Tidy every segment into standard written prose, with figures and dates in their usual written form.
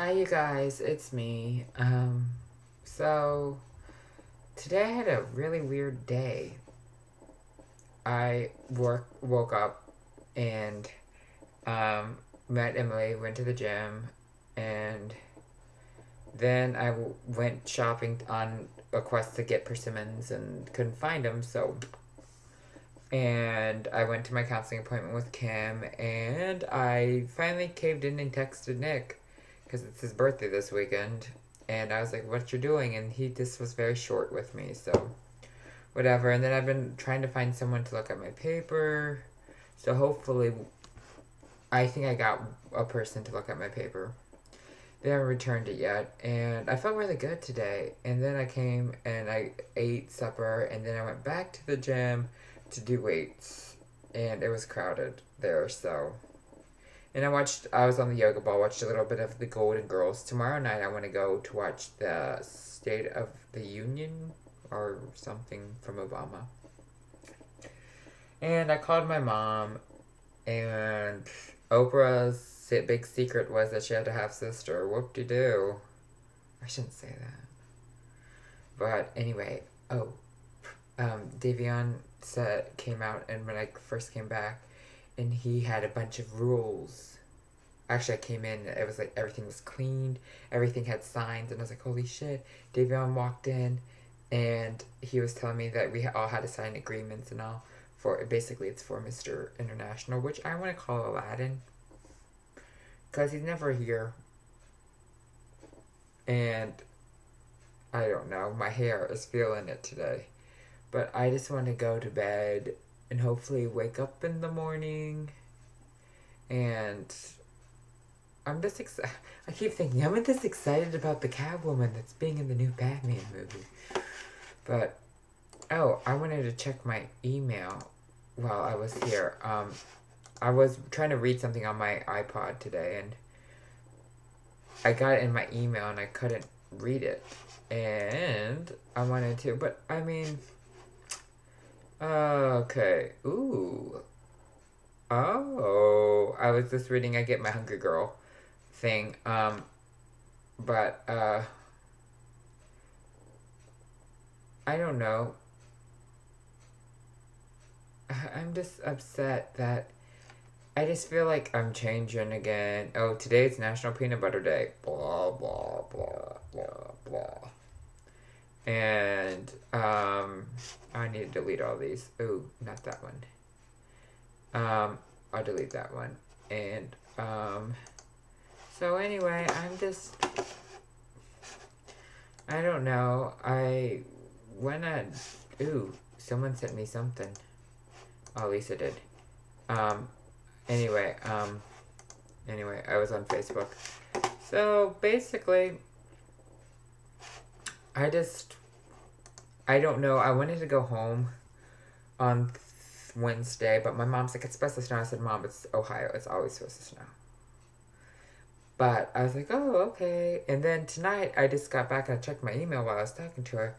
Hi, you guys. It's me. So today I had a really weird day. Woke up and um, met Emily, went to the gym, and then went shopping on a quest to get persimmons and couldn't find them. And I went to my counseling appointment with Kim, and I finally caved in and texted Nick because it's his birthday this weekend. And I was like, "What you're doing?" And he just was very short with me, so whatever. And then I've been trying to find someone to look at my paper, so hopefully, I think I got a person to look at my paper. They haven't returned it yet, and I felt really good today. And then I came and I ate supper, and then I went back to the gym to do weights, and it was crowded there. And I was on the yoga ball, watched a little bit of the Golden Girls. Tomorrow night, I want to go to watch the State of the Union or something from Obama. And I called my mom, and Oprah's big secret was that she had a half sister. Whoop de doo. I shouldn't say that. But anyway, Davion came out, and when I first came back, and he had a bunch of rules. Actually, I came in, it was like everything was cleaned, everything had signs, and I was like, holy shit. Davion walked in, and he was telling me that we all had to sign agreements and all. Basically, it's for Mr. International, which I want to call Aladdin, because he's never here. And I don't know, my hair is feeling it today. But I just want to go to bed and hopefully wake up in the morning. And I'm just excited. I keep thinking, I'm just excited about the Catwoman that's being in the new Batman movie. But, I wanted to check my email while I was here. I was trying to read something on my iPod today, and I got it in my email, and I couldn't read it. And I wanted to, but I mean, okay. Ooh. Oh, I was just reading I Get My Hungry Girl thing. But, I don't know. I'm just upset that I just feel like I'm changing again. Oh, today's National Peanut Butter Day. Blah, blah, blah, blah, blah. And, I need to delete all these. Ooh, not that one. I'll delete that one. And, so anyway, I don't know. Ooh, someone sent me something. Oh, Lisa did. Um, anyway, I was on Facebook. So basically, I don't know. I wanted to go home on Wednesday, but my mom's like, it's supposed to snow. I said, Mom, it's Ohio. It's always supposed to snow. But I was like, oh, okay. And then tonight, I just got back and I checked my email while I was talking to her.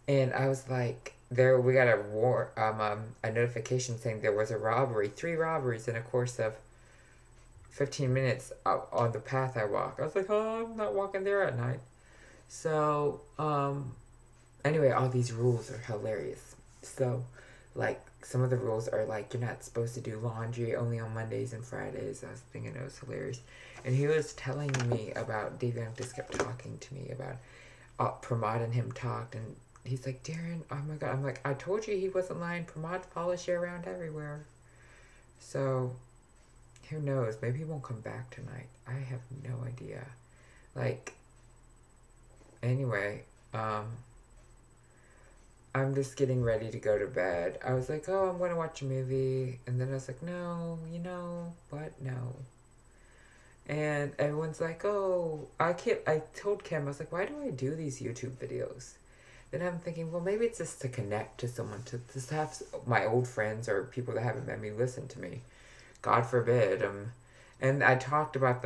And I was like, we got a notification saying there was a robbery, 3 robberies in a course of 15 minutes on the path I walk. I was like, oh, I'm not walking there at night. So, anyway, all these rules are hilarious. So, like, some of the rules are like, you're not supposed to do laundry only on Mondays and Fridays. I was thinking it was hilarious. And he was telling me about, David just kept talking to me about Pramod and him talked, and he's like, Darren, oh my god. I'm like, I told you he wasn't lying. Pramod follows you around everywhere. So, who knows? Maybe he won't come back tonight. I have no idea. Like, anyway, I'm just getting ready to go to bed. I was like, oh, I'm going to watch a movie. And then I was like, no, you know what? No. And everyone's like, oh, I told Kim, I was like, why do I do these YouTube videos? Then I'm thinking, well, maybe it's just to connect to someone, to just have my old friends or people that haven't met me listen to me. God forbid. And I talked about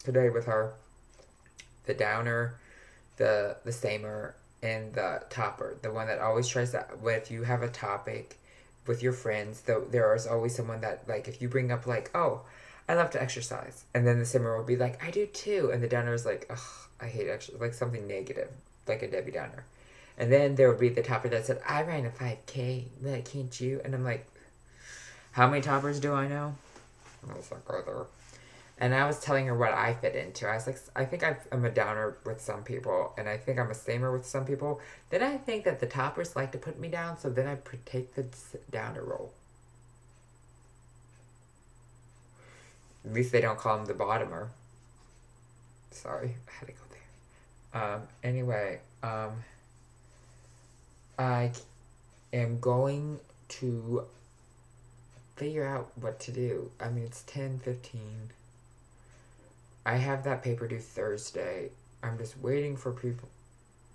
today with her, the downer, the samer, and the topper. The one that always tries to, if you have a topic with your friends, there is always someone that, like, if you bring up, like, oh, I love to exercise. And then the simmer would be like, I do too. And the downer is like, ugh, I hate exercise. Like something negative, like a Debbie Downer. And then there would be the topper that said, I ran a 5K. Like, can't you? And I'm like, how many toppers do I know? I was like, go there. And I was telling her what I fit into. I was like, I think I'm a downer with some people, and I think I'm a samer with some people. Then I think that the toppers like to put me down, so then I take the downer role. At least they don't call him the bottomer. Sorry, I had to go there. Anyway, I am going to figure out what to do. I mean, it's 10:15. I have that paper due Thursday. I'm just waiting for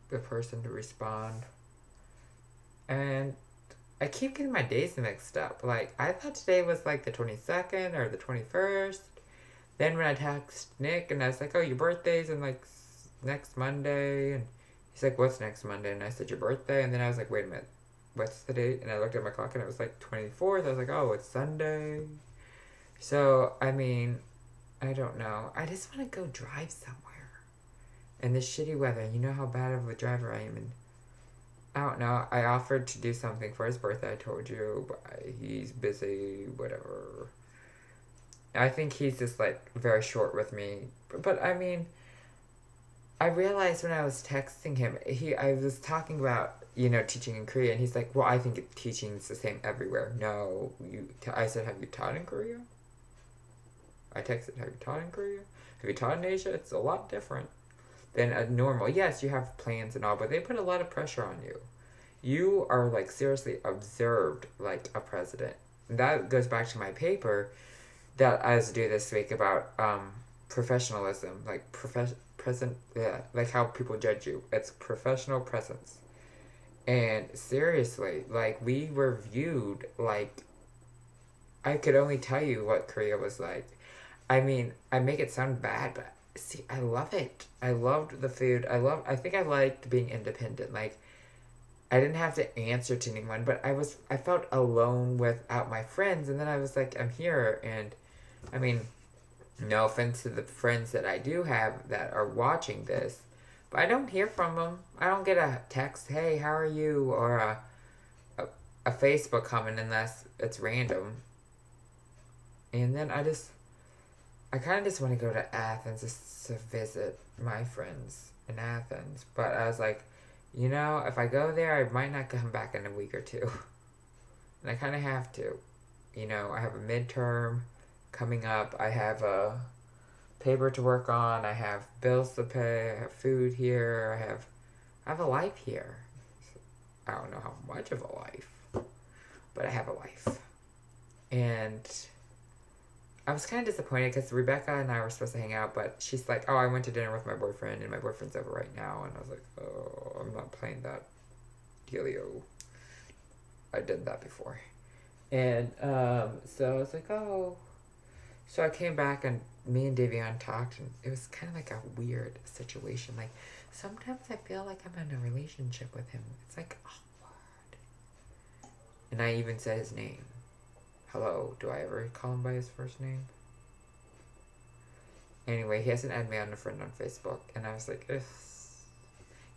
the person to respond. And I keep getting my days mixed up. Like, I thought today was like the 22nd or the 21st. Then when I text Nick and I was like, oh, your birthday's in like next Monday. And he's like, what's next Monday? And I said, your birthday. And then I was like, wait a minute, what's the date? And I looked at my clock and it was like 24th. I was like, oh, it's Sunday. So, I mean, I don't know. I just want to go drive somewhere. In this shitty weather. You know how bad of a driver I am. And I don't know. I offered to do something for his birthday, I told you. But he's busy, whatever. I think he's just like very short with me. But I mean, I realized when I was texting him, I was talking about, teaching in Korea. And he's like, well, I think teaching's the same everywhere. No. I said, have you taught in Korea? I texted, have you taught in Korea? Have you taught in Asia? It's a lot different than a normal. Yes, you have plans and all, but they put a lot of pressure on you. You are like seriously observed like a president. And that goes back to my paper that I was due this week about professionalism, like like how people judge you. It's professional presence. And seriously, like we were viewed like I could only tell you what Korea was like. I mean, I make it sound bad, but see, I love it. I loved the food. I think I liked being independent. Like, I didn't have to answer to anyone, but I felt alone without my friends, and then I was like, I'm here, and, I mean, no offense to the friends that I do have that are watching this, but I don't hear from them. I don't get a text, hey, how are you, or a Facebook comment unless it's random. And then I kind of just want to go to Athens just to visit my friends in Athens. But I was like, if I go there, I might not come back in a week or two. And I kind of have to. I have a midterm coming up. I have a paper to work on. I have bills to pay. I have food here. I have a life here. I don't know how much of a life, but I have a life. And I was kind of disappointed because Rebecca and I were supposed to hang out, but she's like, oh, I went to dinner with my boyfriend, and my boyfriend's over right now. And I was like, oh, I'm not playing that dealio. I did that before. And so I was like, oh. So I came back, and me and Davion talked, and it was kind of like a weird situation. Like, sometimes I feel like I'm in a relationship with him. It's like awkward. And I even said his name. Hello, do I ever call him by his first name? Anyway, he hasn't added me on a friend on Facebook, and I was like, ugh.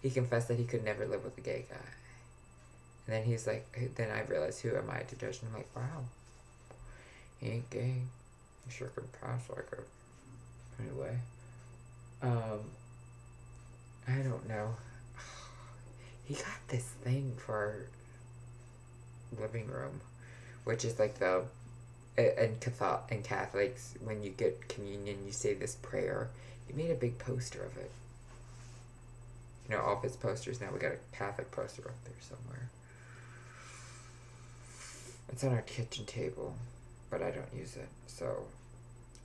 He confessed that he could never live with a gay guy. And then he's like, then I realized, who am I to judge? And I'm like, wow, he ain't gay. He sure could pass like it. Anyway, I don't know. He got this thing for our living room, which is like in Catholics, when you get communion, you say this prayer. He made a big poster of it. All of his posters now. We got a Catholic poster up there somewhere. It's on our kitchen table, but I don't use it. So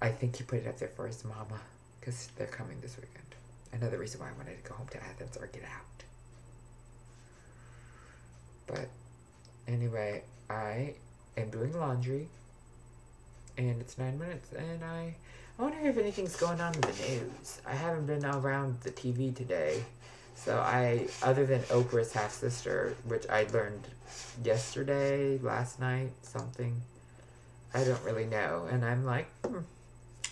I think he put it up there for his mama, because they're coming this weekend. Another reason why I wanted to go home to Athens or get out. But anyway, I am doing laundry, and it's 9 minutes, and I wonder if anything's going on in the news. I haven't been around the TV today, so other than Oprah's half-sister, which I learned yesterday, last night, something, I don't really know, and I'm like,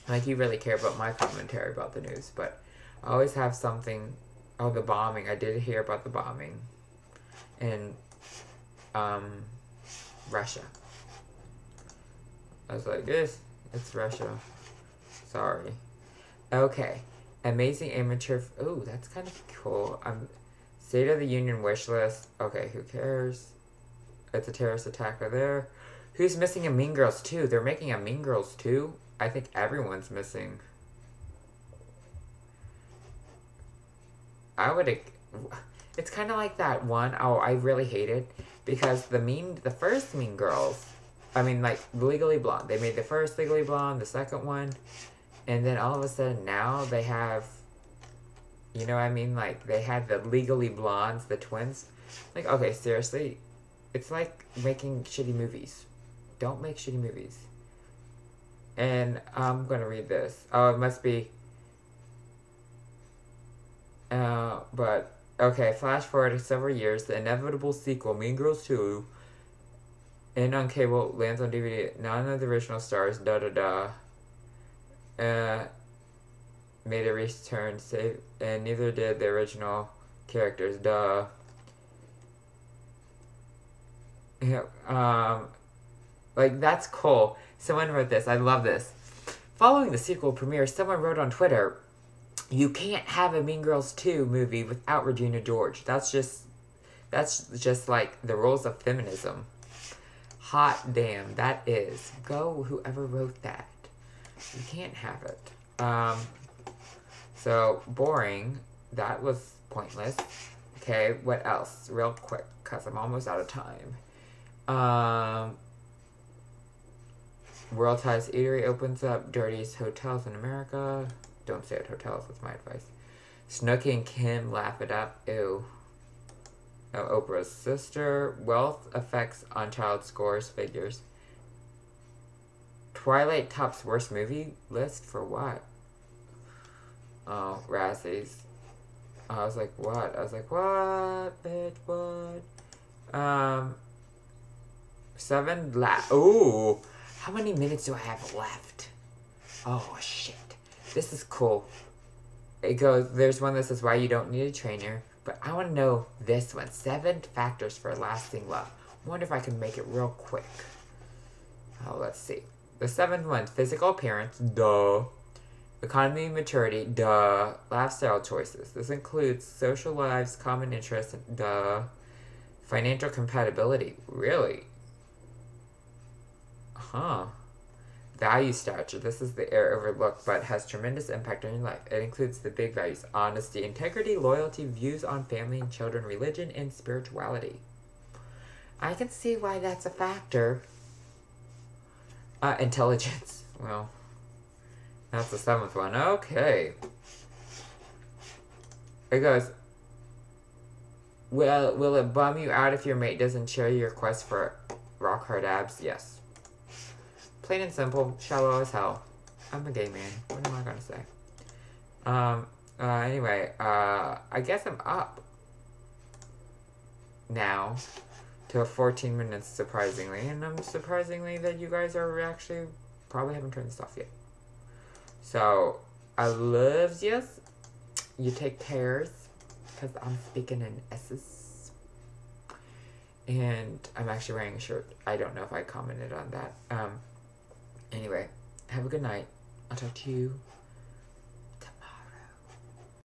Like, you really care about my commentary about the news, but I always have something. Oh, the bombing. I did hear about the bombing in Russia. I was like, it's Russia. Sorry. Okay. Amazing amateur. Oh, that's kind of cool. State of the Union wish list. Okay, who cares? It's a terrorist attack over there. Who's missing in Mean Girls 2? They're making a Mean Girls 2? I think everyone's missing. It's kind of like that one. Oh, I really hate it. Because the first Mean Girls, I mean, like, Legally Blonde. They made the first Legally Blonde, the second one. And then all of a sudden now they have, you know what I mean? Like, they had the Legally Blondes, the twins. Like, okay, seriously. It's like making shitty movies. Don't make shitty movies. And I'm going to read this. Oh, it must be. But, okay, flash forward to several years. The inevitable sequel, Mean Girls 2, and on cable, lands on DVD. None of the original stars, made a return, and neither did the original characters, Yeah, like, that's cool. Someone wrote this. I love this. Following the sequel premiere, someone wrote on Twitter, "You can't have a Mean Girls 2 movie without Regina George. That's just like the rules of feminism." Hot damn, that is. Go whoever wrote that. You can't have it. So, boring. That was pointless. Okay, what else? Real quick, because I'm almost out of time. World Ties Eatery opens up. Dirtiest hotels in America. Don't stay at hotels, that's my advice. Snooki and Kim laugh it up. Ew. Oh, Oprah's sister. Wealth effects on child scores figures. Twilight tops worst movie list for what? Oh, Razzies. I was like, what? I was like, what, bitch, what? 7 Ooh. How many minutes do I have left? Oh, shit. This is cool. It goes, there's one that says why you don't need a trainer. But I want to know this one. 7 factors for lasting love. I wonder if I can make it real quick. Oh, let's see. The 7th one, physical appearance. Duh. Economy and maturity. Duh. Lifestyle choices. This includes social lives, common interests. Duh. Financial compatibility. Really? Huh. Value stature. This is the area overlooked, but has tremendous impact on your life. It includes the big values: honesty, integrity, loyalty, views on family and children, religion, and spirituality. I can see why that's a factor. Intelligence. Well, that's the 7th one. Okay. It goes, will it bum you out if your mate doesn't share your quest for rock hard abs? Yes. Plain and simple, shallow as hell. I'm a gay man. What am I gonna say? Anyway, I guess I'm up now to 14 minutes, surprisingly. And I'm surprisingly that you guys are actually probably haven't turned this off yet. So, I love yous. You take cares, because I'm speaking in S's. And I'm actually wearing a shirt. I don't know if I commented on that. Anyway, have a good night. I'll talk to you